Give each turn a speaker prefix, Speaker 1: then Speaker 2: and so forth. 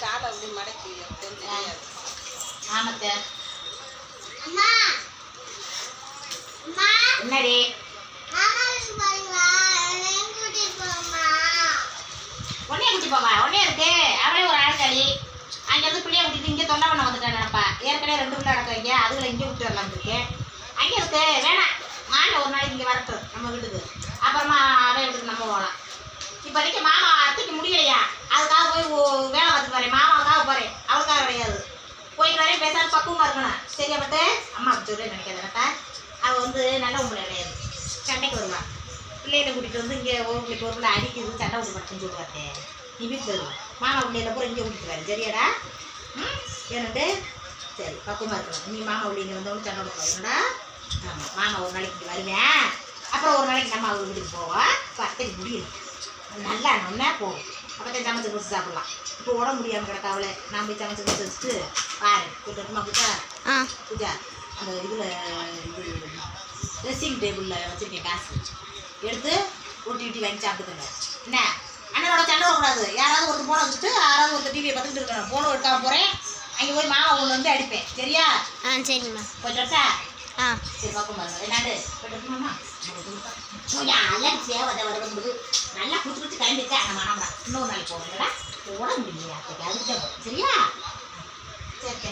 Speaker 1: காலை அப்படி மடக்கி
Speaker 2: ஆமத்த என்னடி உடனே குட்டி போவா உடனே இருக்கு அவளே ஒரு ஆழ்காளி அங்கேருந்து பிள்ளைய விட்டுட்டு இங்கே தொண்டை பண்ண வந்துட்டேன் நினைப்பா ஏற்கனவே 2 பிள்ளை நடக்க வைங்க அதுல இங்கே விட்டு வரலாம் இருக்கேன் அங்கே இருக்கு வேணாம் மாலை ஒரு நாளைக்கு இங்கே வரட்டும் நம்ம வீட்டுக்கு அப்புறமா அவன் வீட்டுக்கு நம்ம போகலாம் இப்போதைக்கு மாமா அத்தைக்கு முடியலையா அதுக்காக போய் வேலை பார்த்துட்டு வரேன் மாமாவுக்காக போகிறேன் அவளுக்காக கிடையாது போயிட்டு வரேன் பேசாம பக்குவமாக இருக்கணும் சரியா பட்டு அம்மா அப்படி சொல்கிறேன் நினைக்காதப்பா அவள் வந்து நல்ல உங்களை கிடையாது சண்டைக்கு வருவாள் பிள்ளைகளை கூட்டிகிட்டு வந்து இங்கே ஒரு பிள்ளை அடிக்குது சண்டை விட்டு பட்டுன்னு சொல்லுவாத்தே நீ வீட்டில் வருவா மாமா பிள்ளைகளை கூட இங்கே விட்டுட்டு வரேன் சரியாடா ஏன்னுட்டு சரி பக்குவமாக இருக்கணும் நீ மாமா பிள்ளைங்க வந்தவொன்னு சண்டை விட்டுருவாங்கடா ஆமாம் மாமா ஒரு நாளைக்கு இங்கே வருவேன் அப்புறம் ஒரு நாளைக்கு நம்ம அவர் வீட்டுக்கு போவோம் அத்தைக்கு முடியல நல்லா நொன்னா போகும் அப்போ தான் சமைச்சு கொடுத்து சாப்பிட்லாம் இப்போ உடம்பு முடியாமல் கிடக்க அவளை நான் போய் சமைச்சு கொடுத்து வச்சுட்டு பாரு கூட்டமா பூஜா பூஜா அந்த இதில் இது ட்ரெஸ்ஸிங் டேபிளில் வச்சுருக்கேன் காசு எடுத்து ஒட்டி வாங்கி சாப்பிட்டுக்கங்க என்ன அண்ணனோட சண்டை வரக்கூடாது யாராவது ஒருத்தர் போனை வச்சுட்டு யாராவது ஒருத்தர் டிவியை பார்த்துட்டு இருக்கணும் போனை எடுக்காம போகிறேன் அங்கே போய் மாமா ஒன்று வந்து அடிப்பேன் சரியா
Speaker 3: சரிம்மா
Speaker 2: கொஞ்சம் சரி பார்க்க பாருங்க என்னாண்டு போய்ட்டுமாம்மா எல்லாம் சேவை வரும்போது நல்லா குடிச்சு குடிச்சு கிளம்பிட்டு அந்த மனம்டா இன்னொரு நாளைக்கு போகணும்டா உடம்பு முடியல அதுக்கு தான் சரியா சரி